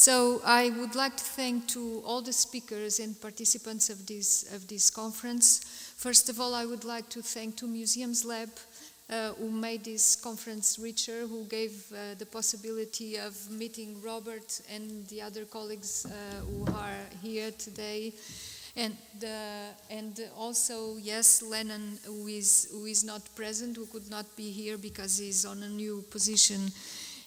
So I would like to thank to all the speakers and participants of this conference. First of all, I would like to thank to Museums Lab, who made this conference richer, who gave the possibility of meeting Robert and the other colleagues who are here today. And also, yes, Lennon, who is not present, who could not be here because he's on a new position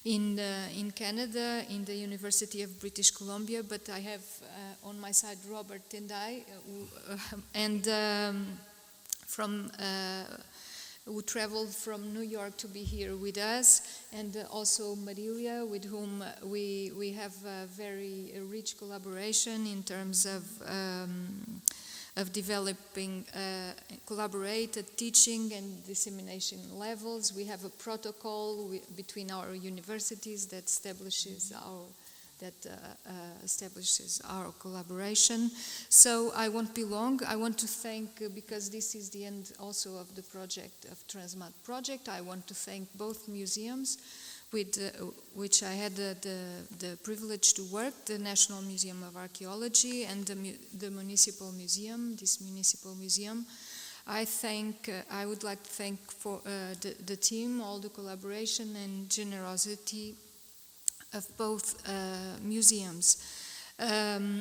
in Canada, in the University of British Columbia. But I have on my side Robert Tendai, who traveled from New York to be here with us, and also MARÍLIA, with whom we have a very rich collaboration in terms of developing collaborated teaching and dissemination levels. We have a protocol between our universities that establishes our collaboration. So I won't be long. I want to thank, because this is the end also of the project, of Transmat project, I want to thank both museums with which I had the privilege to work, the National Museum of Archaeology and the Municipal Museum, this Municipal Museum. I would like to thank for the team, all the collaboration and generosity of both museums.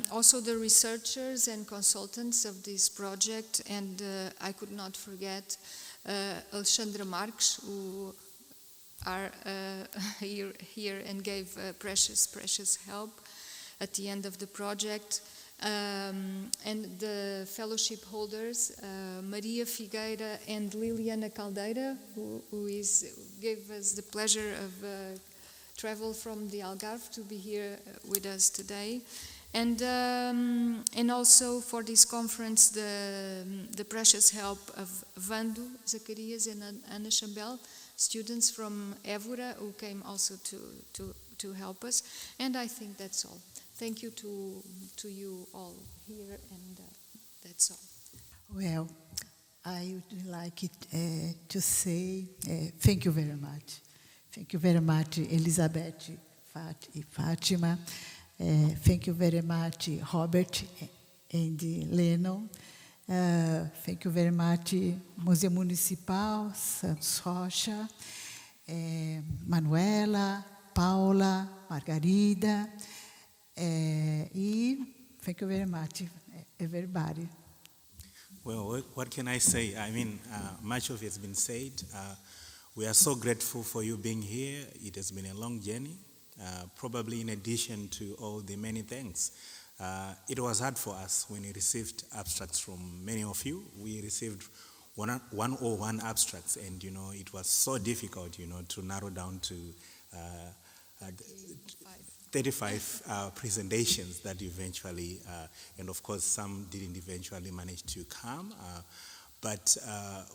Also the researchers and consultants of this project, and I could not forget Alexandra Marques, who are here and gave precious help at the end of the project. And the fellowship holders, Maria Figueira and Liliana Caldeira, who gave us the pleasure of travel from the Algarve to be here with us today, and also for this conference the precious help of Vando Zacarias and Ana Chambel, students from Évora, who came also to help us. And I think that's all. Thank you to you all here, and that's all. Well, I would like to say thank you very much. Thank you very much, Elisabete, Fátima. Thank you very much, Robert and Lennon. Thank you very much, Museu Municipal, Santos Rocha, Manuela, Paula, Margarida, thank you very much, everybody. Well, what can I say? I mean, much of it has been said. We are so grateful for you being here. It has been a long journey, probably in addition to all the many thanks. It was hard for us when we received abstracts from many of you. We received 101 abstracts, and it was so difficult, to narrow down to 35 presentations that eventually, and of course some didn't eventually manage to come. But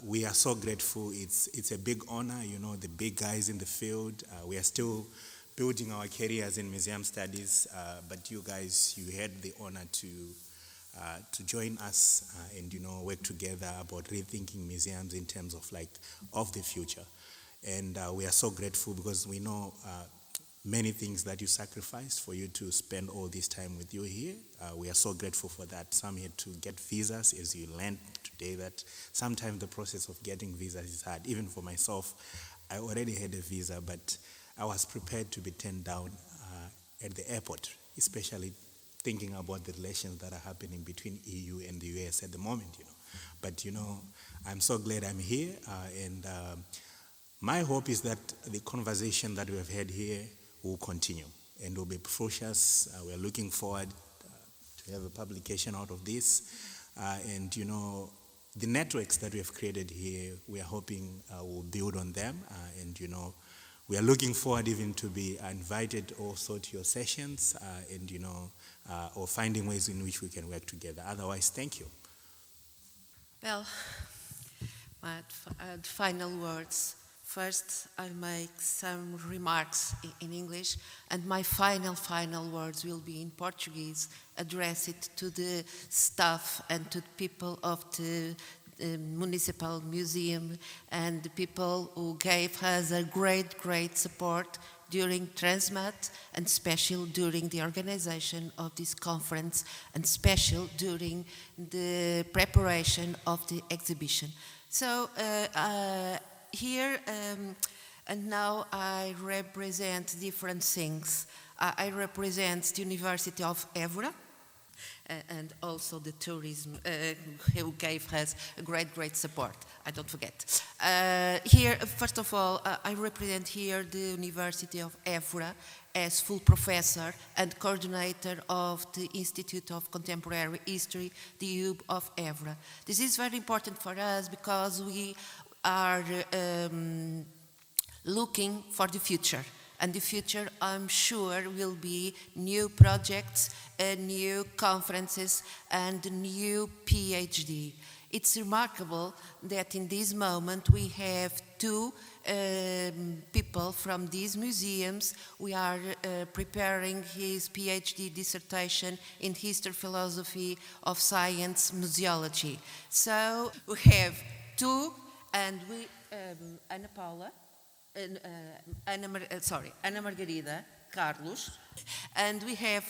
we are so grateful. It's a big honor, the big guys in the field. We are still building our careers in museum studies, but you guys, you had the honor to join us and work together about rethinking museums in terms of the future. And we are so grateful because we know many things that you sacrificed for you to spend all this time with you here. We are so grateful for that. Some had to get visas, as you learned today, that sometimes the process of getting visas is hard. Even for myself, I already had a visa, but I was prepared to be turned down at the airport, especially thinking about the relations that are happening between EU and the US at the moment, But, I'm so glad I'm here, and my hope is that the conversation that we have had here will continue and will be fruitful. We are looking forward to have a publication out of this. And, the networks that we have created here, we are hoping we'll build on them. And, we are looking forward even to be invited also to your sessions and, or finding ways in which we can work together. Otherwise, thank you. Well, my final words. First, I'll make some remarks in English, and my final words will be in Portuguese, address it to the staff and to the people of the Municipal Museum and the people who gave us a great support during Transmat, and special during the organization of this conference, and special during the preparation of the exhibition. So here and now I represent different things. I represent the University of Évora, and also the tourism who gave us a great support. I don't forget. Here, first of all, I represent here the University of Évora as full professor and coordinator of the Institute of Contemporary History, the UB of Évora. This is very important for us because we are looking for the future. And the future, I'm sure, will be new projects, new conferences, and new PhD. It's remarkable that in this moment we have two people from these museums. We are preparing his PhD dissertation in History, Philosophy of Science, Museology. So we have two, and we, Ana Paula, Ana Margarida Carlos, and we have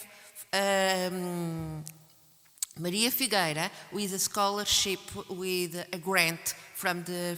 Maria Figueira with a scholarship with a grant from the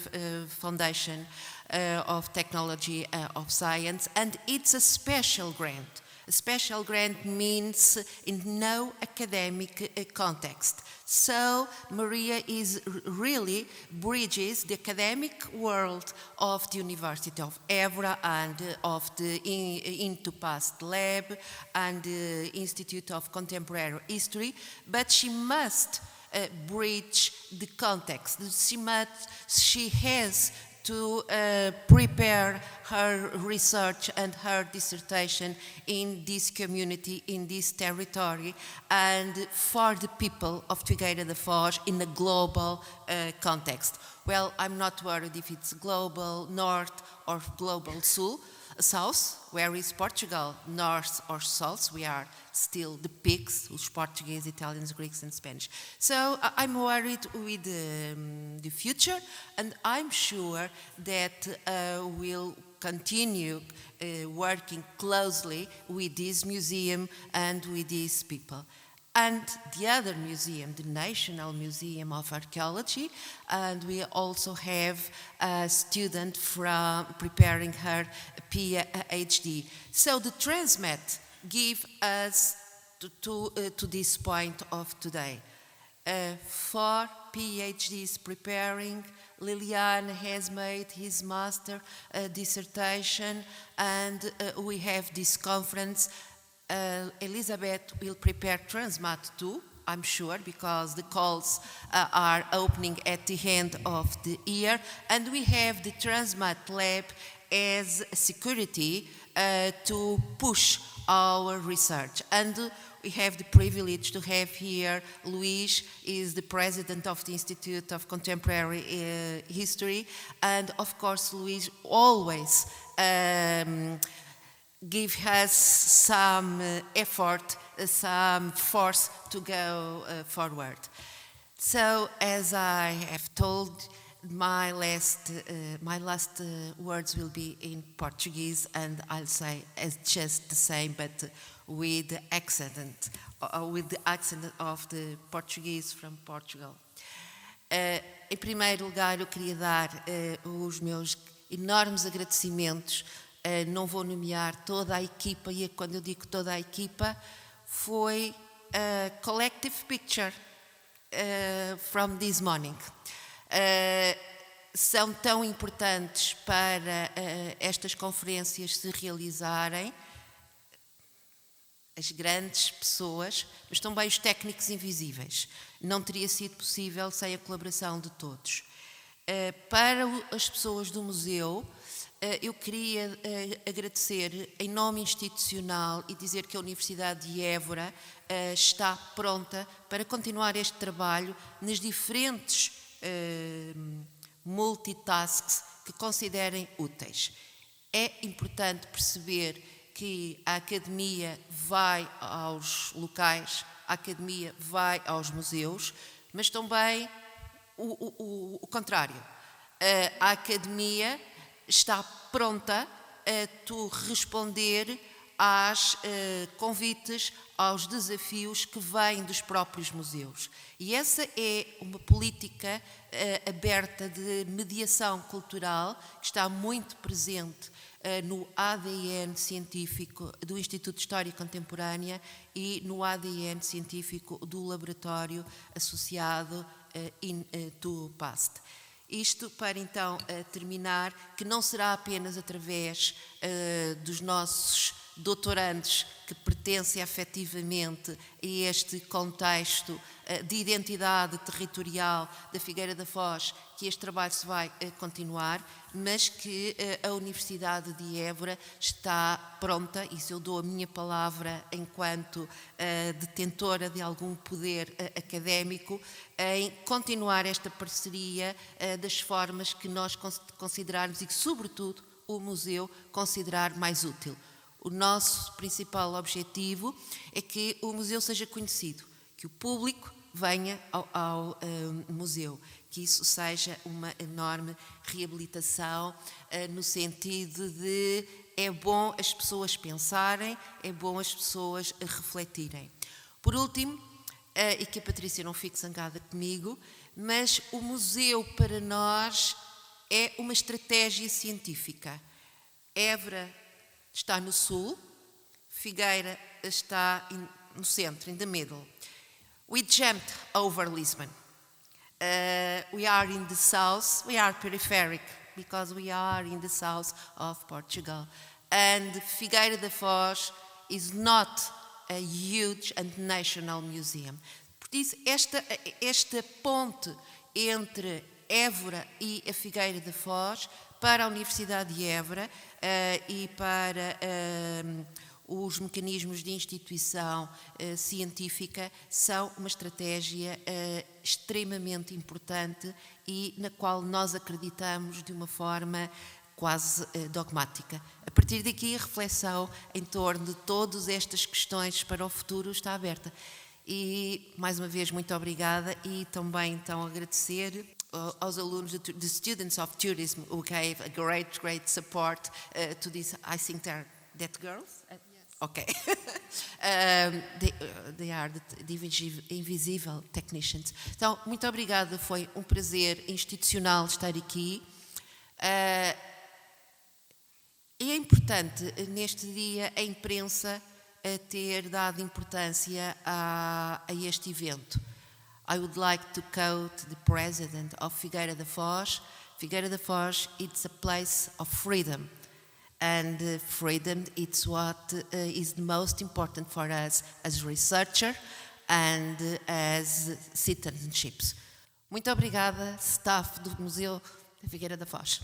Foundation of Technology of Science, and it's a special grant. A special grant means in no academic context. So Maria is really bridges the academic world of the University of Évora and of the IN2PAST lab and the Institute of Contemporary History, but she must bridge the context. She has to prepare her research and her dissertation in this community, in this territory, and for the people of Figueira da Foz in a global context. Well, I'm not worried if it's global north or global south. Where is Portugal, north or south? We are still the pigs, os Portuguese, Italians, Greeks, and Spanish. So I'm worried with the future, and I'm sure that we'll continue working closely with this museum and with these people. And the other museum, the National Museum of Archaeology, and we also have a student from preparing her PhD. So the Transmat give us to this point of today. 4 PhDs preparing. Liliane has made his master dissertation, and we have this conference. Elisabeth will prepare Transmat too, I'm sure, because the calls are opening at the end of the year. And we have the Transmat lab as security to push our research. And we have the privilege to have here Luís, is the president of the Institute of Contemporary History. And of course, Luís always give us some effort, some force to go forward. So, as I have told, my last words will be in Portuguese, and I'll say as just the same, but with the accent of the Portuguese from Portugal. Em primeiro lugar, eu queria dar os meus enormes agradecimentos. Não vou nomear toda a equipa, e quando eu digo toda a equipa, foi a collective picture from this morning. São tão importantes para estas conferências se realizarem, as grandes pessoas, mas também os técnicos invisíveis. Não teria sido possível sem a colaboração de todos. Para as pessoas do museu, eu queria agradecer em nome institucional e dizer que a Universidade de Évora está pronta para continuar este trabalho nas diferentes multitasks que considerem úteis. É importante perceber que a academia vai aos locais, a academia vai aos museus, mas também o contrário. A Academia está pronta a tu responder aos convites, aos desafios que vêm dos próprios museus. E essa é uma política aberta de mediação cultural que está muito presente no ADN científico do Instituto de História Contemporânea e no ADN científico do laboratório associado IN2PAST. Isto para então terminar, que não será apenas através dos nossos doutorandos que pertencem afetivamente a este contexto de identidade territorial da Figueira da Foz, que este trabalho se vai continuar, mas que a Universidade de Évora está pronta, e se eu dou a minha palavra enquanto detentora de algum poder académico, em continuar esta parceria das formas que nós considerarmos e que, sobretudo, o museu considerar mais útil. O nosso principal objetivo é que o museu seja conhecido, que o público venha ao museu, que isso seja uma enorme reabilitação no sentido de é bom as pessoas pensarem, é bom as pessoas refletirem. Por último, e que a Patrícia não fique zangada comigo, mas o museu para nós é uma estratégia científica. Évora está no sul, Figueira está no centro, in the middle. We jumped over Lisbon. We are in the south, we are peripheric, because we are in the south of Portugal. And Figueira da Foz is not a huge and national museum. Por isso, esta ponte entre Évora e a Figueira da Foz, para a Universidade de Évora e para os mecanismos de instituição científica, são uma estratégia extremamente importante e na qual nós acreditamos de uma forma quase dogmática. A partir daqui, a reflexão em torno de todas estas questões para o futuro está aberta. E, mais uma vez, muito obrigada e também, então, agradecer aos alunos, the students of tourism, who gave a great support to this. I think that girls? Yes. Okay. They are the invisible technicians. Então, muito obrigada, foi um prazer institucional estar aqui. E é importante, neste dia, a imprensa ter dado importância a este evento. I would like to quote the president of Figueira da Foz. Figueira da Foz, it's a place of freedom. And freedom, it's what is the most important for us as researcher and as citizenships. Muito obrigada, staff do Museu da Figueira da Foz.